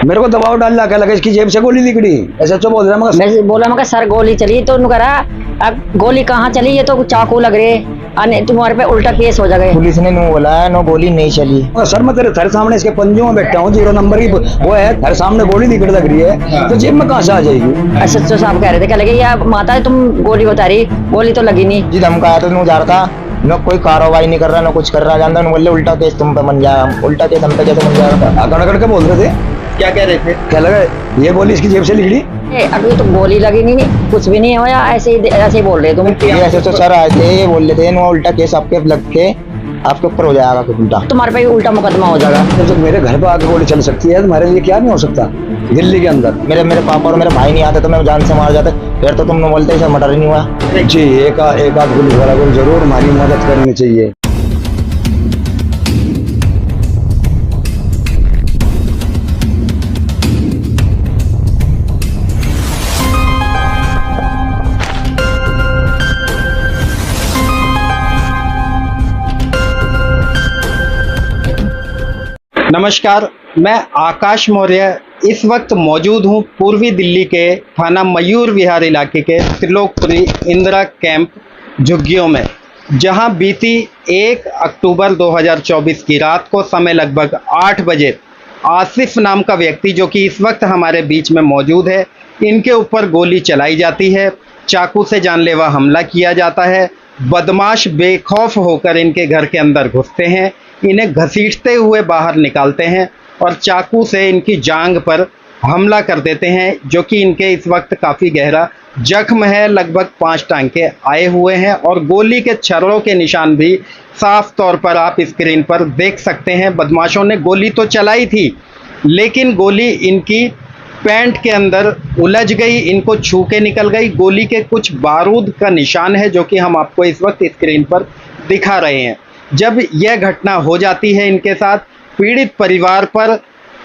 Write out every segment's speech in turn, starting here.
मेरे को दबाव डालना क्या लगा, इसकी जेब से गोली निकली, ऐसा तो बोल रहा है। मैं बोला मगर सर गोली चली तो उन्होंने कहा अब गोली कहाँ चली, ये तो चाकू लग रहे अने तुम्हारे पे उल्टा केस हो जाएगा। पुलिस ने नो बोला है, नो गोली नहीं चली। सर मैं तेरे सामने इसके पंजों में बैठा हूँ, 0 नंबर की वो है, तेरे सामने गोली निकल लग रही है, तो जेब में कहाँ से आ जाएगी। SHO साहब कह रहे थे, क्या लगे यार माता तुम गोली बता रही, गोली तो लगी नहीं जी। धमकाया तो जा रहा था, न कोई कार्रवाई नहीं कर रहा, न कुछ कर रहा, जानता बोले उल्टा केस तुम पे बन जाएगा, उल्टा केस हम पे कैसे बन जाएगा। अकड़ के बोल रहे थे, क्या कह रहे थे? क्या लगा ये गोली इसकी जेब से निकली। अभी तो गोली लगी नहीं, कुछ भी नहीं होया, ऐसे ही बोल रहे तुम। ये ऐसे तो सर आए थे, ये बोल रहे थे नो उल्टा केस आपके लग के आपके ऊपर हो जाएगा, कुछ उल्टा तुम्हारे पे उल्टा मुकदमा हो जाएगा। तो मेरे घर पे आके गोली चल सकती है, तुम्हारे लिए क्या नहीं हो सकता दिल्ली के अंदर। मेरे पापा और मेरे भाई नहीं आते तो मैं जान से मार जाते, फिर तो तुम बोलते सर मर्डर ही नहीं हुआ। जी एक आध पुलिस वाला को जरूर हमारी मदद करनी चाहिए। नमस्कार, मैं आकाश मौर्य इस वक्त मौजूद हूं पूर्वी दिल्ली के थाना मयूर विहार इलाके के त्रिलोकपुरी इंदिरा कैंप झुग्गियों में, जहां बीती 1 अक्टूबर 2024 की रात को समय लगभग 8 बजे आसिफ नाम का व्यक्ति, जो कि इस वक्त हमारे बीच में मौजूद है, इनके ऊपर गोली चलाई जाती है, चाकू से जानलेवा हमला किया जाता है। बदमाश बेखौफ होकर इनके घर के अंदर घुसते हैं, इन्हें घसीटते हुए बाहर निकालते हैं और चाकू से इनकी जांघ पर हमला कर देते हैं, जो कि इनके इस वक्त काफ़ी गहरा जख्म है, लगभग 5 टांके आए हुए हैं और गोली के छर्रों के निशान भी साफ तौर पर आप स्क्रीन पर देख सकते हैं। बदमाशों ने गोली तो चलाई थी, लेकिन गोली इनकी पैंट के अंदर उलझ गई, इनको छू के निकल गई। गोली के कुछ बारूद का निशान है, जो कि हम आपको इस वक्त स्क्रीन पर दिखा रहे हैं। जब यह घटना हो जाती है इनके साथ, पीड़ित परिवार पर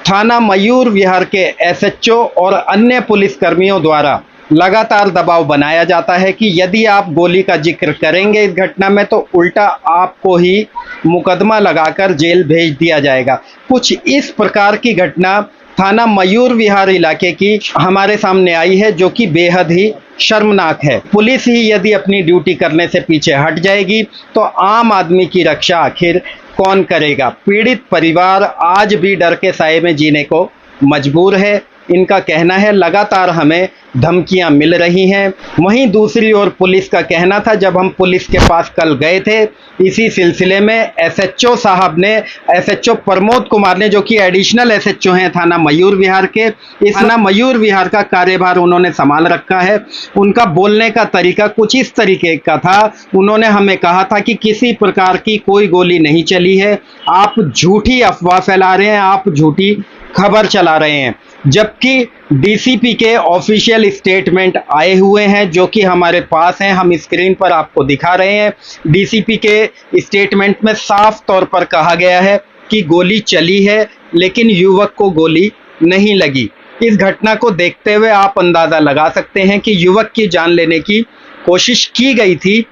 थाना मयूर विहार के SHO और अन्य पुलिसकर्मियों द्वारा लगातार दबाव बनाया जाता है कि यदि आप गोली का जिक्र करेंगे इस घटना में तो उल्टा आपको ही मुकदमा लगाकर जेल भेज दिया जाएगा। कुछ इस प्रकार की घटना थाना मयूर विहार इलाके की हमारे सामने आई है, जो कि बेहद ही शर्मनाक है। पुलिस ही यदि अपनी ड्यूटी करने से पीछे हट जाएगी तो आम आदमी की रक्षा आखिर कौन करेगा। पीड़ित परिवार आज भी डर के साए में जीने को मजबूर है। इनका कहना है लगातार हमें धमकियां मिल रही हैं। वहीं दूसरी ओर पुलिस का कहना था, जब हम पुलिस के पास कल गए थे इसी सिलसिले में, SHO साहब ने, SHO प्रमोद कुमार ने, जो कि एडिशनल SHO हैं थाना मयूर विहार के, इस थाना मयूर विहार का कार्यभार उन्होंने संभाल रखा है। उनका बोलने का तरीका कुछ इस तरीके का था, उन्होंने हमें कहा था कि किसी प्रकार की कोई गोली नहीं चली है, आप झूठी अफवाह फैला रहे हैं, आप झूठी खबर चला रहे हैं। जबकि DCP के ऑफिशियल स्टेटमेंट आए हुए हैं, जो कि हमारे पास हैं, हम स्क्रीन पर आपको दिखा रहे हैं। DCP के स्टेटमेंट में साफ तौर पर कहा गया है कि गोली चली है, लेकिन युवक को गोली नहीं लगी। इस घटना को देखते हुए आप अंदाज़ा लगा सकते हैं कि युवक की जान लेने की कोशिश की गई थी,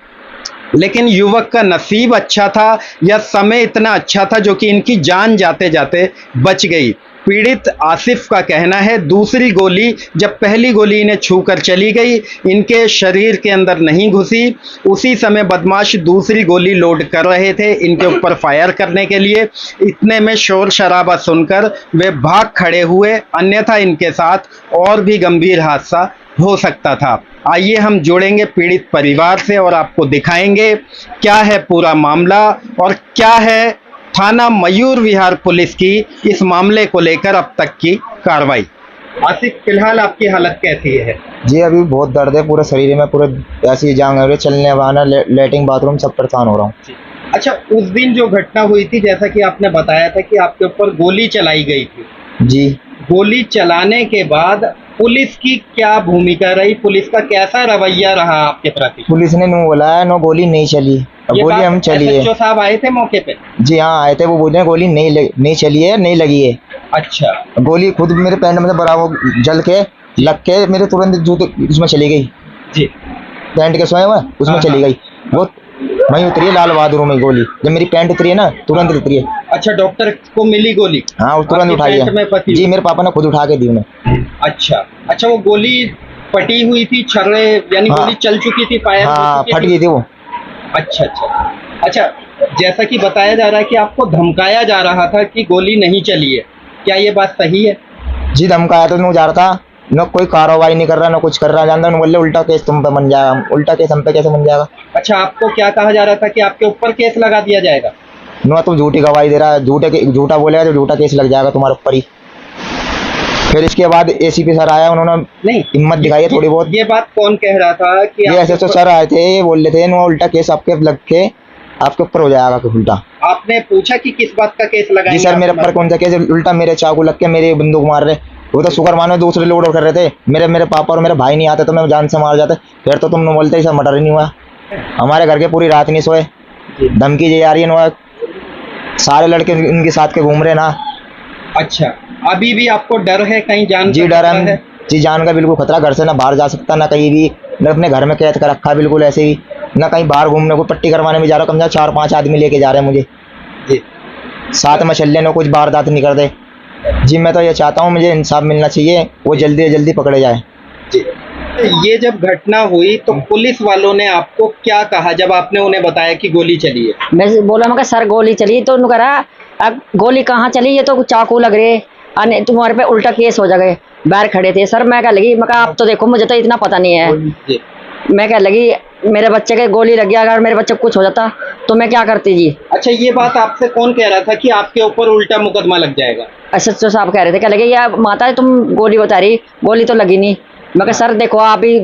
लेकिन युवक का नसीब अच्छा था या समय इतना अच्छा था जो कि इनकी जान जाते जाते बच गई। पीड़ित आसिफ का कहना है दूसरी गोली, जब पहली गोली इन्हें छूकर चली गई, इनके शरीर के अंदर नहीं घुसी, उसी समय बदमाश दूसरी गोली लोड कर रहे थे इनके ऊपर फायर करने के लिए। इतने में शोर शराबा सुनकर वे भाग खड़े हुए, अन्यथा इनके साथ और भी गंभीर हादसा हो सकता था। आइए हम जुड़ेंगे पीड़ित परिवार से और आपको दिखाएंगे क्या है पूरा मामला और क्या है थाना मयूर विहार पुलिस की इस मामले को लेकर अब तक की कार्रवाई। आसिफ, फिलहाल आपकी हालत कैसी है? जी अभी बहुत दर्द है पूरे शरीर में, पूरे ऐसी जांग है, चलने बहाना, लेटरिन बाथरूम सब परेशान हो रहा हूँ। अच्छा, उस दिन जो घटना हुई थी, जैसा कि आपने बताया था कि आपके ऊपर गोली चलाई गई थी, जी, गोली चलाने के बाद पुलिस की क्या भूमिका रही, पुलिस का कैसा रवैया रहा आपके प्रति? पुलिस ने नो बोला है, नो गोली नहीं चली, गोली हम चली है। SHO साहब आए थे मौके पे? जी हाँ आए थे, वो बोल रहे हैं गोली नहीं चली है, नहीं लगी है। अच्छा, गोली खुद मेरे पैंट में बराबर जल के लग के मेरे तुरंत जूते उसमें चली गई जी, पैंट के स्वयं उसमें चली गई। वो वहीं उतरी है लाल बहादुर में गोली, जब मेरी पैंट उतरी है ना तुरंत उतरी है। अच्छा, डॉक्टर को मिली गोली? हाँ वो तुरंत आपकी उठाई पैंट में फंसी है जी, हुई? मेरे पापा ने खुद उठा के दी उन्हें। अच्छा अच्छा, वो गोली फटी हुई थी, छर्रे यानी हाँ। गोली चल चुकी थी, फायर हो हाँ चुकी फट थी? गई थी वो। अच्छा अच्छा अच्छा, जैसा कि बताया जा रहा है कि आपको धमकाया जा रहा था कि गोली नहीं चली है, क्या ये बात सही है? जी धमकाया तो नहीं जा रहा था, न कोई कार्रवाई नहीं कर रहा, न कुछ कर रहा, जानता हूँ बोले उल्टा केस तुम पे बन जाएगा, उल्टा केस हम पे कैसे बन जाएगा। अच्छा, आपको क्या कहा जा रहा था कि आपके ऊपर केस लगा दिया जाएगा? न तुम झूठी गवाही दे रहा है, झूठा बोलेगा तो झूठा केस लग जाएगा तुम्हारे ऊपर ही। फिर इसके बाद एसीपी सर आया, उन्होंने नहीं, हिम्मत दिखाई है थोड़ी बहुत। ये बात कौन कह रहा था कि ये आपके एसएचओ ऊपर- सर आए थे, ये बोल रहे थे न उल्टा केस आपके लग के आपके ऊपर हो जाएगा कि उल्टा। आपने पूछा कि किस बात का केस जी लगाएंगे? सर मेरे आप ऊपर कौन सा केस, उल्टा मेरे चाकू लग के मेरे बंदूक मार रहे। वो तो शुक्र मानो दूसरे लोड कर रहे थे, मेरे पापा और मेरे भाई नहीं आते तो मैं जान से मार जाते। फिर तो तुम बोलते सर मर्डर ही नहीं हुआ। हमारे घर के पूरी रात नहीं सोए, धमकी दी जा रही है ना, सारे लड़के इनके साथ के घूम रहे ना। अच्छा, अभी भी आपको डर है, कहीं जान जी का डर खतरा है जी, जान का बिल्कुल खतरा, घर से ना बाहर जा सकता ना कहीं भी, न अपने घर में कैद कर रखा बिल्कुल ऐसे ही, ना कहीं बाहर घूमने को पट्टी करवाने में जा रहा, कम से कम 4-5 आदमी लेके जा रहे हैं मुझे जी। साथ में चल लेने, कुछ वारदात नहीं कर दे जी। मैं तो ये चाहता हूँ मुझे इंसाफ मिलना चाहिए, वो जल्दी से जल्दी पकड़े जाए जी। ये जब घटना हुई तो पुलिस वालों ने आपको क्या कहा जब आपने उन्हें बताया कि गोली चली है? मैं बोला मगर सर गोली चली, तो उन्होंने कहा अब गोली कहाँ चली, ये तो चाकू लग रहे अने तुम्हारे पे उल्टा केस हो जाएगा। बाहर खड़े थे सर, मैं कह लगी, मैं कहा आप तो देखो मुझे तो इतना पता नहीं है। जी। मैं कह लगी मेरे बच्चे के गोली लग गया, अगर मेरे बच्चे को कुछ हो जाता तो मैं क्या करती जी। अच्छा, ये बात आपसे कौन कह रहा था कि आपके ऊपर उल्टा मुकदमा लग जाएगा? एसएचओ साहब कह रहे थे, कह लगे यार माता तुम गोली बता रही, गोली तो लगी नहीं। मैं कहा सर देखो आप ही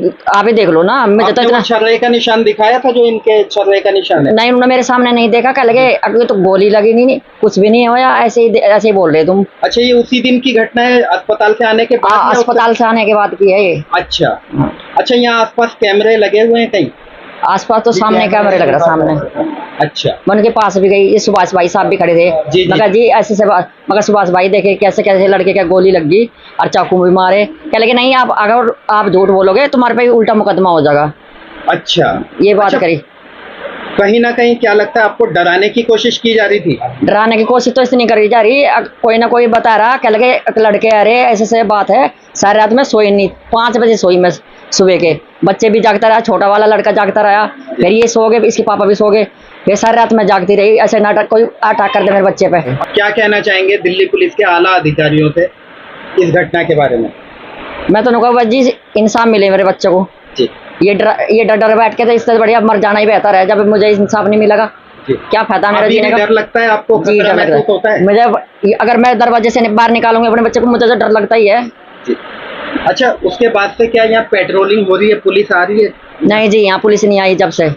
देख लो ना, मुझे तो आपने इतना वो छर्रे का निशान दिखाया था जो इनके छर्रे का निशान है? नहीं, उन्होंने मेरे सामने नहीं देखा, कह लगे अगर तो गोली लगी नहीं, कुछ भी नहीं होया, ऐसे ही बोल रहे तुम। अच्छा, ये उसी दिन की घटना है, अस्पताल से आने के बाद या उससे- अस्पताल से आने के बाद की है ये। अच्छा अच्छा, यहाँ आसपास कैमरे लगे हुए हैं कहीं? आसपास तो सामने कैमरे लग रहा सामने। अच्छा, मैं उनके पास भी गई, ये सुभाष भाई साहब भी खड़े थे। जी, जी। मगर जी ऐसे से मगर सुभाष भाई देखे कैसे कैसे लड़के का गोली लग गई और चाकू भी मारे। कह लगे नहीं आप अगर आप झूठ बोलोगे तुम्हारे पे उल्टा मुकदमा हो जाएगा। अच्छा, ये बात अच्छा, करी। कहीं ना कहीं क्या लगता है आपको डराने की कोशिश की जा रही थी? डराने की कोशिश तो इसलिए नहीं करी जा रही, कोई ना कोई बता रहा, कह लगे लड़के अरे ऐसे बात है, सारी रात में सोई नहीं, 5 बजे सोई मैं सुबह के, बच्चे भी जागता रहा, छोटा वाला लड़का जागता रहा, फिर ये सो गए, इसके पापा भी सो गए, फिर सारी रात में जागती रही, ऐसे नाटक कोई अटैक कर दे मेरे बच्चे पे। क्या कहना चाहेंगे दिल्ली पुलिस के आला अधिकारियों से इस घटना के बारे में? मैं तो कहूँगा जी इंसाफ मिले मेरे बच्चे को। जी ये डर बैठ के तो इससे बढ़िया मर जाना ही बेहतर है, जब मुझे इंसाफ नहीं मिलेगा जी। क्या फायदा मेरा अभी जीने भी का। डर लगता है आपको? जी खतरा डर लग महसूस होता रहा है? है मुझे, अगर मैं दरवाजे से बाहर निकालूंगी अपने बच्चे को, मुझे तो डर लगता ही है। जी। अच्छा, उसके बाद से क्या यहाँ पेट्रोलिंग हो रही है, पुलिस आ रही है? नहीं जी यहाँ पुलिस नहीं आई जब से।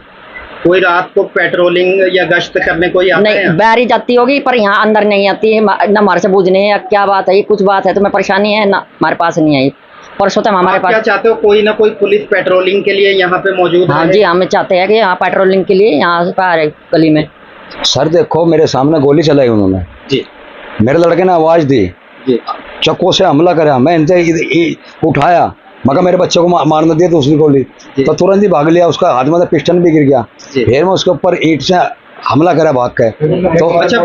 कोई रात को पेट्रोलिंग या गश्त करने कोई आता है नहीं यहाँ? बाहर ही जाती होगी पर यहाँ अंदर नहीं आती है, ना हमारे से पूछने या क्या बात है, ये कुछ बात है तुम्हें परेशानी है ना, हमारे पास नहीं आई। परसों तक हमारे आप क्या पास। चाहते हो, कोई ना कोई पुलिस पेट्रोलिंग के लिए यहाँ पे मौजूद हाँ रहे? जी हम चाहते हैं कि यहाँ पेट्रोलिंग के लिए यहाँ पर गली में। सर देखो मेरे सामने गोली चलाई उन्होंने, जी मेरे लड़के ने आवाज दी, जी चक्कू से हमला करा, मैं इनसे उठाया, मगर मेरे बच्चे को मारने दिया दूसरी गोली, जी। तो तुरंत ही भाग लिया, उसका हाथ में पिस्टन भी गिर गया, जी। फिर मैं उसके ऊपर ईंट से हमला करा भाग के। तो अच्छा,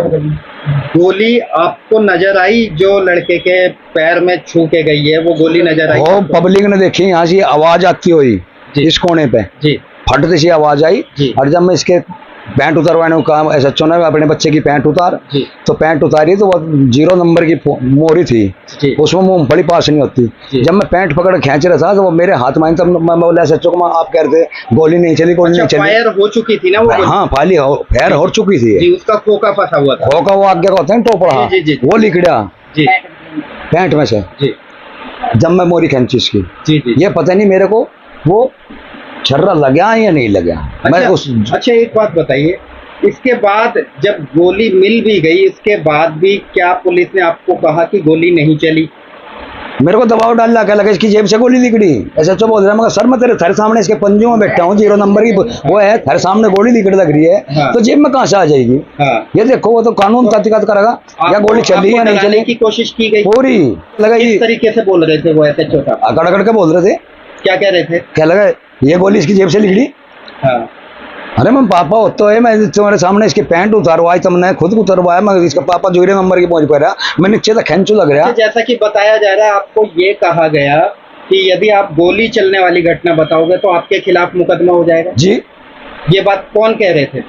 गोली आपको नजर आई जो लड़के के पैर में छू के गई है, वो गोली नजर आई वो आपको? पब्लिक ने देखी, यहाँ से आवाज आती हुई जी। इस कोने पे जी फटती सी आवाज आई, जी। और जब मैं इसके पैंट उतरवाने को कहा एसएचओ ने अपने बच्चे की पैंट उतार, जी तो पैंट उतारी तो वो 0 नंबर की मोरी थी, जी उसमें मूंगफली पास नहीं होती। जी। जब मैं पैंट पकड़ खींच रहा था तो वो मेरे हाथ में, तब मैं बोला एसएचओ को, आप कह रहे थे गोली नहीं चली, गोली अच्छा, नहीं चली। फायर हो चुकी थी ना वो गोली? हाँ फायर हो चुकी थी, जी, उसका खोखा फंसा हुआ था। होगा वो आगे का होता है ना टोपड़ा, जी, जी, जी। वो लिकड़ा जी पैंट में से, जी जब मैं मोरी खींची इसकी, जी जी। ये पता नहीं मेरे को वो छर्रा लगा या नहीं लगा। मैं उस अच्छा, एक बात बताइए, इसके बाद जब गोली मिल भी गई, इसके बाद भी क्या पुलिस ने आपको कहा कि गोली नहीं चली? मेरे को दबाव डालना क्या लगा, इसकी जेब से गोली निकली, ऐसा तो बोल रहा है, मगर सर मैं तेरे सामने इसके पंजों में बैठा हूँ, 0 नंबर की वो है, तेरे सामने गोली निकल लग रही है, हाँ। तो जेब में कहाँ से आ जाएगी? हाँ। ये देखो वो तो कानून तहकीकात करेगा या गोली चली या नहीं डराने चली, की कोशिश की गई? पूरी लगा। किस तरीके से बोल रहे थे वो एसएचओ साहब? अकड़ अकड़ के बोल रहे थे, क्या कह रहे थे? क्या लगा ये गोली इसकी जेब से निकली, हाँ अरे मैं पापा होता है, मैं तुम्हारे सामने इसके पैंट उतारवाई, तुमने खुद उतरवाया, मैं इसका पापा जोरे नंबर की पहुंच पर मैं नीचे तक खेचू लग रहा। जैसा कि बताया जा रहा है, आपको ये कहा गया कि यदि आप गोली चलने वाली घटना बताओगे तो आपके खिलाफ मुकदमा हो जाएगा। जी, ये बात कौन कह रहे थे?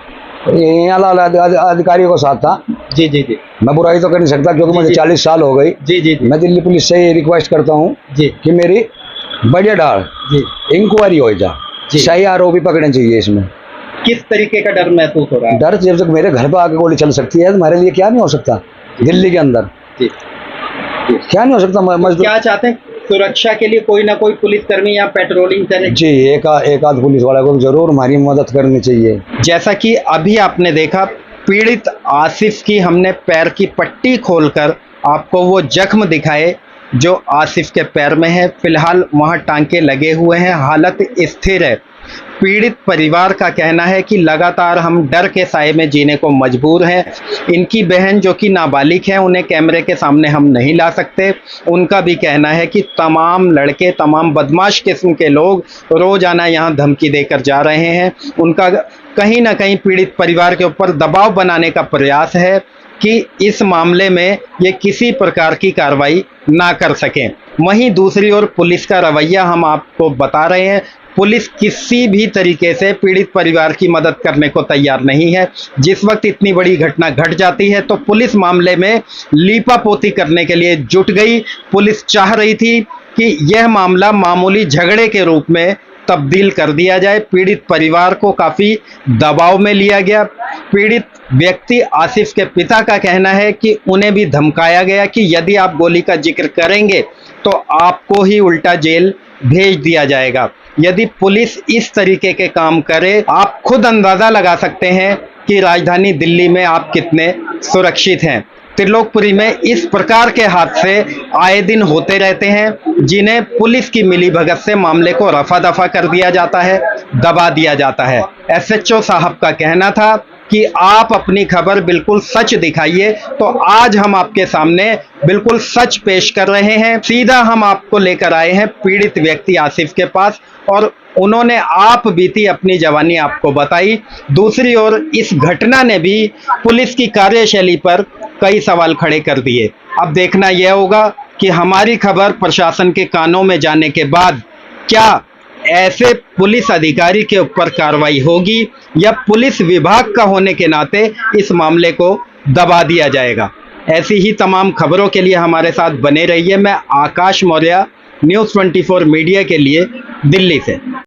ये अधिकारियों को साथ था। जी जी जी मैं बुराई तो कर नहीं सकता क्योंकि मुझे 40 साल हो गई। जी जी जी मैं दिल्ली पुलिस से ये रिक्वेस्ट करता हूँ जी कि मेरी बढ़िया डाल जी इंक्वायरी हो जा, जी। सही आरोपी पकड़ने चाहिए। इसमें किस तरीके का डर महसूस हो रहा है? डर, जब तक मेरे घर पर आके गोली चल सकती है, तुम्हारे लिए क्या नहीं हो सकता दिल्ली के अंदर, जी क्या नहीं हो सकता। मजदूर क्या चाहते हैं? सुरक्षा के लिए कोई ना कोई पुलिसकर्मी यहाँ पेट्रोलिंग करे। जी, एक आध पुलिस वाला को जरूर हमारी मदद करनी चाहिए। जैसा कि अभी आपने देखा, पीड़ित आसिफ की हमने पैर की पट्टी खोलकर आपको वो जख्म दिखाए जो आसिफ के पैर में है। फिलहाल वहाँ टांके लगे हुए हैं, हालत स्थिर है। पीड़ित परिवार का कहना है कि लगातार हम डर के साए में जीने को मजबूर हैं। इनकी बहन जो कि नाबालिग है, उन्हें कैमरे के सामने हम नहीं ला सकते। उनका भी कहना है कि तमाम लड़के, तमाम बदमाश किस्म के लोग रोजाना यहाँ धमकी देकर जा रहे हैं। उनका कहीं ना कहीं पीड़ित परिवार के ऊपर दबाव बनाने का प्रयास है कि इस मामले में ये किसी प्रकार की कार्रवाई ना कर सकें। वहीं दूसरी ओर पुलिस का रवैया हम आपको बता रहे हैं। पुलिस किसी भी तरीके से पीड़ित परिवार की मदद करने को तैयार नहीं है। जिस वक्त इतनी बड़ी घटना घट जाती है तो पुलिस मामले में लीपापोती करने के लिए जुट गई। पुलिस चाह रही थी कि यह मामला मामूली झगड़े के रूप में तब्दील कर दिया जाए। पीड़ित परिवार को काफ़ी दबाव में लिया गया। पीड़ित व्यक्ति आसिफ के पिता का कहना है कि उन्हें भी धमकाया गया कि यदि आप गोली का जिक्र करेंगे तो आपको ही उल्टा जेल भेज दिया जाएगा। यदि पुलिस इस तरीके के काम करे, आप खुद अंदाज़ा लगा सकते हैं कि राजधानी दिल्ली में आप कितने सुरक्षित हैं। त्रिलोकपुरी में इस प्रकार के हादसे आए दिन होते रहते हैं, जिन्हें पुलिस की मिलीभगत से मामले को रफा दफा कर दिया जाता है, दबा दिया जाता है। एसएचओ साहब का कहना था कि आप अपनी खबर बिल्कुल सच दिखाइए, तो आज हम आपके सामने बिल्कुल सच पेश कर रहे हैं। सीधा हम आपको लेकर आए हैं पीड़ित व्यक्ति आसिफ के पास और उन्होंने आप बीती अपनी जवानी आपको बताई। दूसरी ओर इस घटना ने भी पुलिस की कार्यशैली पर कई सवाल खड़े कर दिए। अब देखना यह होगा कि हमारी खबर प्रशासन के कानों में जाने के बाद क्या ऐसे पुलिस अधिकारी के ऊपर कार्रवाई होगी या पुलिस विभाग का होने के नाते इस मामले को दबा दिया जाएगा। ऐसी ही तमाम खबरों के लिए हमारे साथ बने रहिए। मैं आकाश मौर्य, न्यूज़ 24 मीडिया के लिए, दिल्ली से।